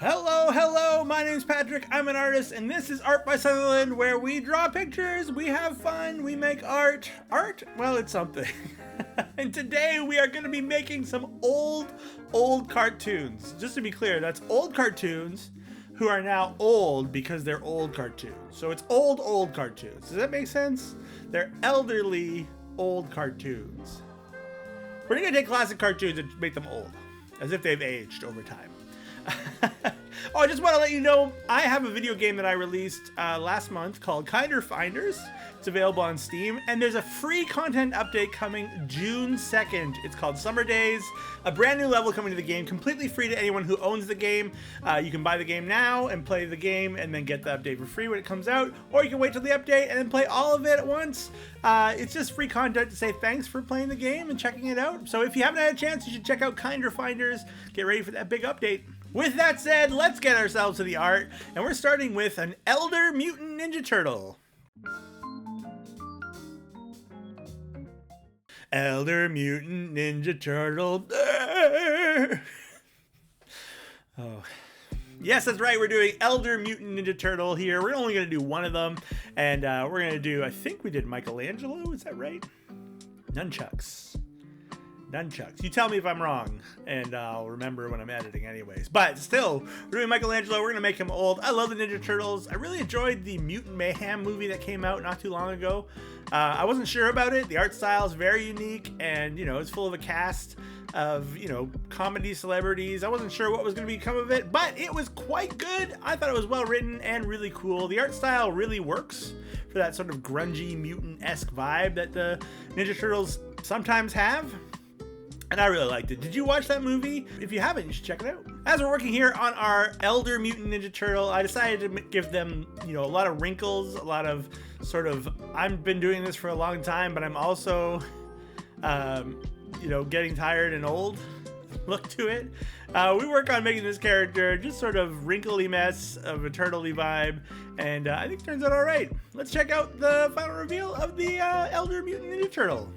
Hello, hello, my name's Patrick, I'm an artist, and this is Art by Sutherland, where we draw pictures, we have fun, we make art. Art? Well, it's something. And today we are going to be making some old cartoons. Just to be clear, that's old cartoons who are now old because they're old cartoons. So it's old cartoons. Does that make sense? They're elderly old cartoons. We're going to take classic cartoons and make them old, as if they've aged over time. Oh, I just want to let you know, I have a video game that I released last month called Kinder Finders. It's available on Steam, and there's a free content update coming June 2nd. It's called Summer Days, a brand new level coming to the game, completely free to anyone who owns the game. You can buy the game now and play the game and then get the update for free when it comes out, or you can wait till the update and then play all of it at once. It's just free content to say thanks for playing the game and checking it out. So if you haven't had a chance, you should check out Kinder Finders. Get ready for that big update. With that said, let's get ourselves to the art, and we're starting with an Elder Mutant Ninja Turtle. Elder Mutant Ninja Turtle. Oh. Yes, that's right, we're doing Elder Mutant Ninja Turtle here. We're only going to do one of them, and we're going to do, I think we did Michelangelo, is that right? Nunchucks. You tell me if I'm wrong, and I'll remember when I'm editing anyways. But still, we're doing Michelangelo. We're going to make him old. I love the Ninja Turtles. I really enjoyed the Mutant Mayhem movie that came out not too long ago. I wasn't sure about it. The art style is very unique, and, you know, it's full of a cast of, you know, comedy celebrities. I wasn't sure what was going to become of it, but it was quite good. I thought it was well written and really cool. The art style really works for that sort of grungy, mutant-esque vibe that the Ninja Turtles sometimes have. And I really liked it. Did you watch that movie? If you haven't, you should check it out. As we're working here on our Elder Mutant Ninja Turtle, I decided to give them, you know, a lot of wrinkles, a lot of sort of, I've been doing this for a long time, but I'm also, you know, getting tired and old look to it. We work on making this character just sort of wrinkly mess of a turtley vibe, and I think it turns out all right. Let's check out the final reveal of the Elder Mutant Ninja Turtle.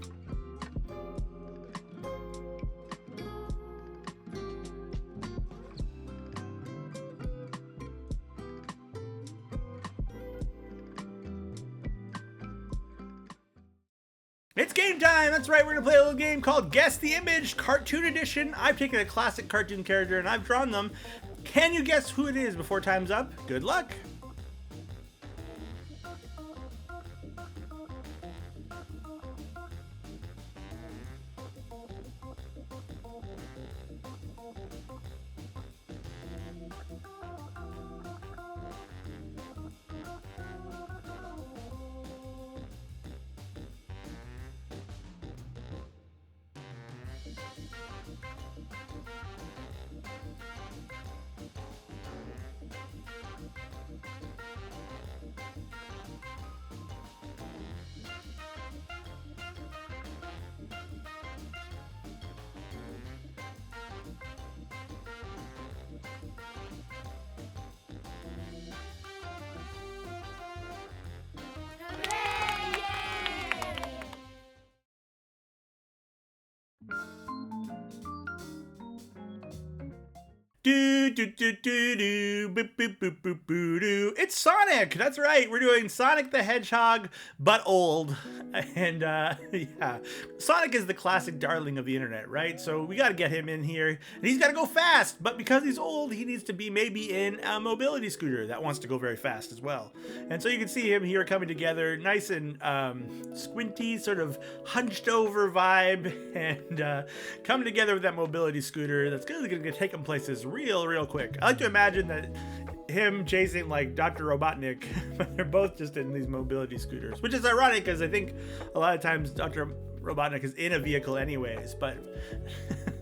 It's game time! That's right, we're gonna play a little game called Guess the Image, Cartoon Edition. I've taken a classic cartoon character and I've drawn them. Can you guess who it is before time's up? Good luck! It's Sonic! That's right, we're doing Sonic the Hedgehog, but old. And yeah, Sonic is the classic darling of the internet, right? So we gotta get him in here, and he's gotta go fast, but because he's old, he needs to be maybe in a mobility scooter that wants to go very fast as well. And so you can see him here coming together, nice and squinty, sort of hunched over vibe, and coming together with that mobility scooter that's really gonna take him places real quick. I like to imagine that him chasing like Dr. Robotnik, but they're both just in these mobility scooters, which is ironic because I think a lot of times Dr. Robotnik is in a vehicle anyways, but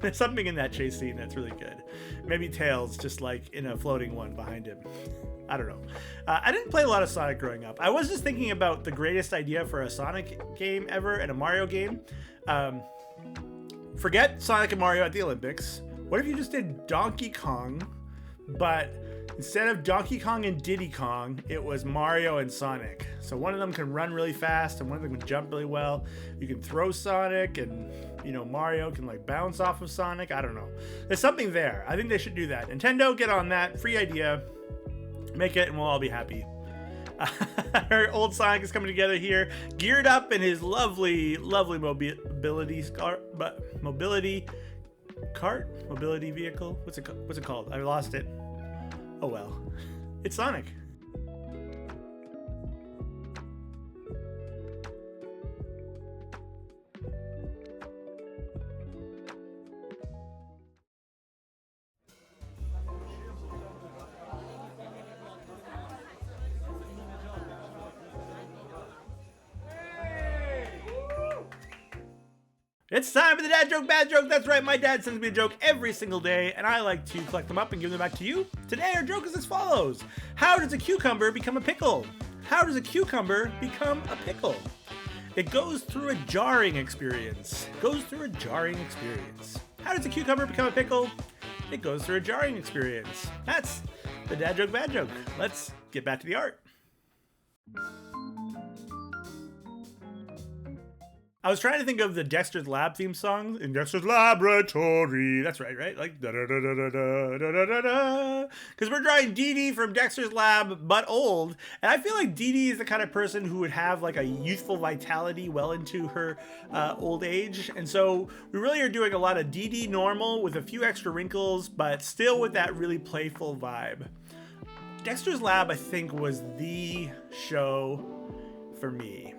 there's something in that chase scene that's really good. Maybe Tails just like in a floating one behind him. I don't know. I didn't play a lot of Sonic growing up. I was just thinking about the greatest idea for a Sonic game ever and a Mario game. Forget Sonic and Mario at the Olympics. What if you just did Donkey Kong, but Instead of Donkey Kong and Diddy Kong, it was Mario and Sonic. So one of them can run really fast and one of them can jump really well. You can throw Sonic and, you know, Mario can like bounce off of Sonic. I don't know. There's something there. I think they should do that. Nintendo, get on that. Free idea. Make it and we'll all be happy. Our old Sonic is coming together here, geared up in his lovely mobility vehicle. What's it called? I lost it. Oh well, it's Sonic. It's time for the dad joke, bad joke. That's right, my dad sends me a joke every single day, and I like to collect them up and give them back to you. Today, our joke is as follows. How does a cucumber become a pickle? How does a cucumber become a pickle? It goes through a jarring experience. How does a cucumber become a pickle? It goes through a jarring experience. That's the dad joke, bad joke. Let's get back to the art. I was trying to think of the Dexter's Lab theme song in Dexter's Laboratory. That's right? Like da da da da da da da da da. Because we're drawing Dee Dee from Dexter's Lab, but old. And I feel like Dee Dee is the kind of person who would have like a youthful vitality well into her old age. And so we really are doing a lot of Dee Dee normal with a few extra wrinkles, but still with that really playful vibe. Dexter's Lab, I think, was the show for me.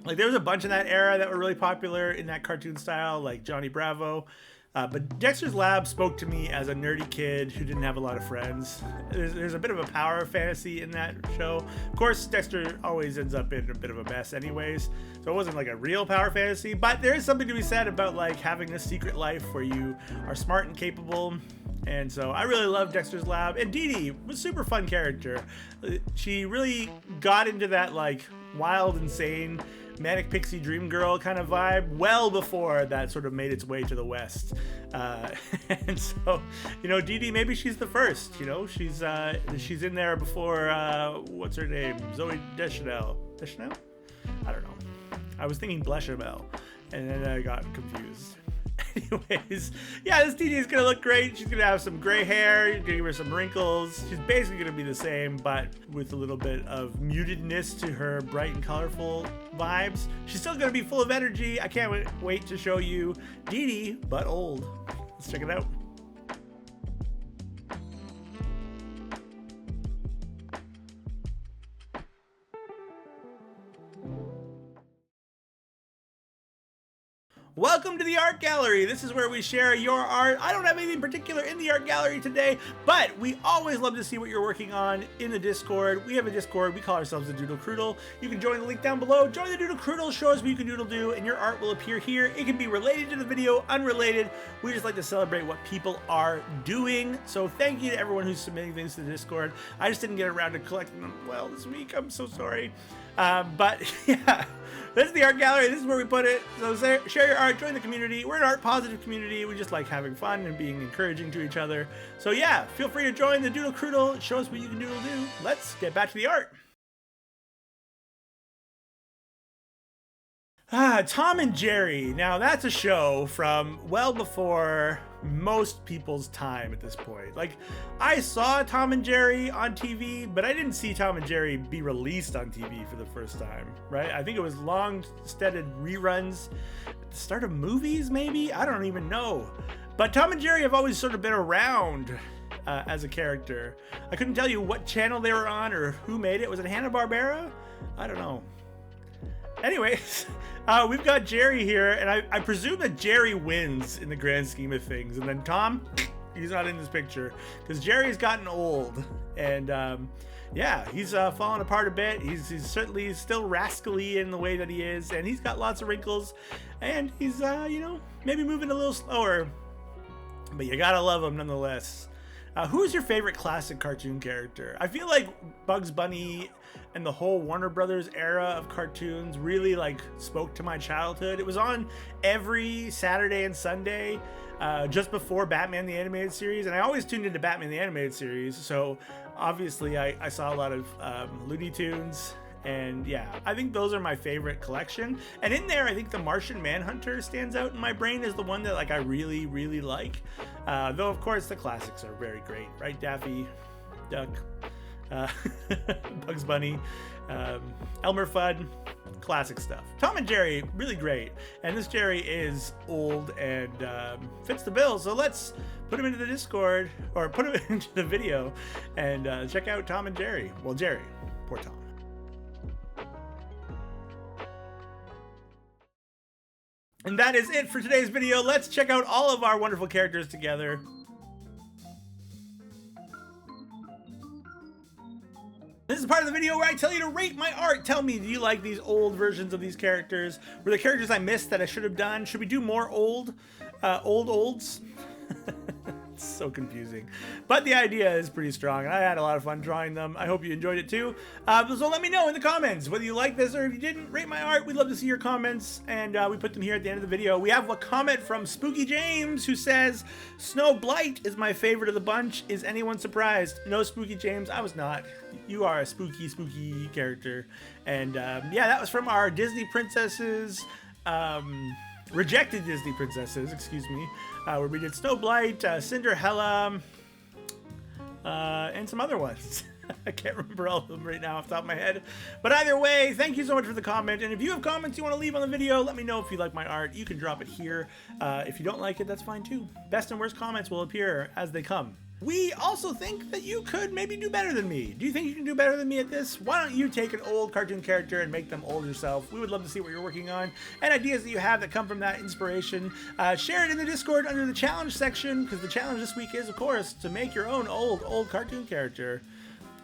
Like there was a bunch in that era that were really popular in that cartoon style, like Johnny Bravo. But Dexter's Lab spoke to me as a nerdy kid who didn't have a lot of friends. There's a bit of a power fantasy in that show. Of course, Dexter always ends up in a bit of a mess anyways. So it wasn't like a real power fantasy, but there is something to be said about like having a secret life where you are smart and capable. And so I really love Dexter's Lab. And Dee Dee was a super fun character. She really got into that like wild, insane, manic pixie dream girl kind of vibe well before that sort of made its way to the West. And so, you know, Dee Dee, maybe she's the first, you know, she's in there before, what's her name? Zoe Deschanel? I don't know. I was thinking Bechamel and then I got confused. Anyways, yeah, this Dee Dee is gonna look great. She's gonna have some gray hair. You're gonna give her some wrinkles. She's basically gonna be the same, but with a little bit of mutedness to her bright and colorful vibes. She's still gonna be full of energy. I can't wait to show you Dee Dee, but old. Let's check it out. Welcome to the art gallery. This is where we share your art. I don't have anything particular in the art gallery today, but we always love to see what you're working on in the Discord. We have a Discord. We call ourselves the Doodle Croodle. You can join the link down below. Join the Doodle Croodle. Show us what you can doodle do, and your art will appear here. It can be related to the video, unrelated. We just like to celebrate what people are doing. So thank you to everyone who's submitting things to the Discord. I just didn't get around to collecting them well this week. I'm so sorry. But yeah, this is the art gallery. This is where we put it. So share your art, join the community. We're an art positive community. We just like having fun and being encouraging to each other. So yeah, feel free to join the Doodle Croodle. Show us what you can doodle do. Let's get back to the art. Tom and Jerry. Now that's a show from well before most people's time at this point. Like, I saw Tom and Jerry on TV, but I didn't see Tom and Jerry be released on TV for the first time, right? I think it was long-steaded reruns at the start of movies, maybe? I don't even know. But Tom and Jerry have always sort of been around as a character. I couldn't tell you what channel they were on or who made it. Was it Hanna-Barbera? I don't know. Anyways, we've got Jerry here, and I presume that Jerry wins in the grand scheme of things. And then Tom, he's not in this picture because Jerry's gotten old, and yeah, he's fallen apart a bit. He's certainly still rascally in the way that he is, and he's got lots of wrinkles, and he's you know, maybe moving a little slower, but you gotta love him nonetheless. Who's your favorite classic cartoon character? I feel like Bugs Bunny and the whole Warner Brothers era of cartoons really like spoke to my childhood. It was on every Saturday and Sunday just before Batman the Animated Series, and I always tuned into Batman the Animated Series, so obviously I saw a lot of Looney Tunes. And yeah, I think those are my favorite collection. And in there, I think the Martian Manhunter stands out in my brain as the one that like I really, really like. Though of course the classics are very great, right? Daffy Duck, Bugs Bunny, Elmer Fudd, classic stuff. Tom and Jerry, really great. And this Jerry is old and fits the bill. So let's put him into the Discord, or put him into the video, and check out Tom and Jerry. Well, Jerry, poor Tom. And that is it for today's video. Let's check out all of our wonderful characters together. This is part of the video where I tell you to rate my art. Tell me, do you like these old versions of these characters? Were the characters I missed that I should have done? Should we do more olds? It's so confusing, but the idea is pretty strong, and I had a lot of fun drawing them. I hope you enjoyed it too. So let me know in the comments whether you like this or if you didn't. Rate my art. We'd love to see your comments, and we put them here at the end of the video. We have a comment from Spooky James who says, "Snow Blight is my favorite of the bunch. Is anyone surprised?" No, Spooky James, I was not. You are a spooky character. And yeah, that was from our Disney princesses, rejected Disney princesses, excuse me, where we did Snow Blight, Cinderella, and some other ones. I can't remember all of them right now off the top of my head. But either way, thank you so much for the comment. And if you have comments you want to leave on the video, let me know if you like my art. You can drop it here. If you don't like it, that's fine too. Best and worst comments will appear as they come. We also think that you could maybe do better than me. Do you think you can do better than me at this? Why don't you take an old cartoon character and make them old yourself? We would love to see what you're working on and ideas that you have that come from that inspiration. Share it in the Discord under the challenge section, because the challenge this week is, of course, to make your own old cartoon character.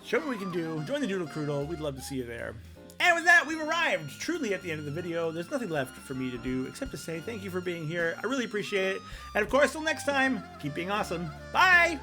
Show me what we can do. Join the Doodle Croodle. We'd love to see you there. And with that, we've arrived truly at the end of the video. There's nothing left for me to do except to say thank you for being here. I really appreciate it. And of course, till next time, keep being awesome. Bye!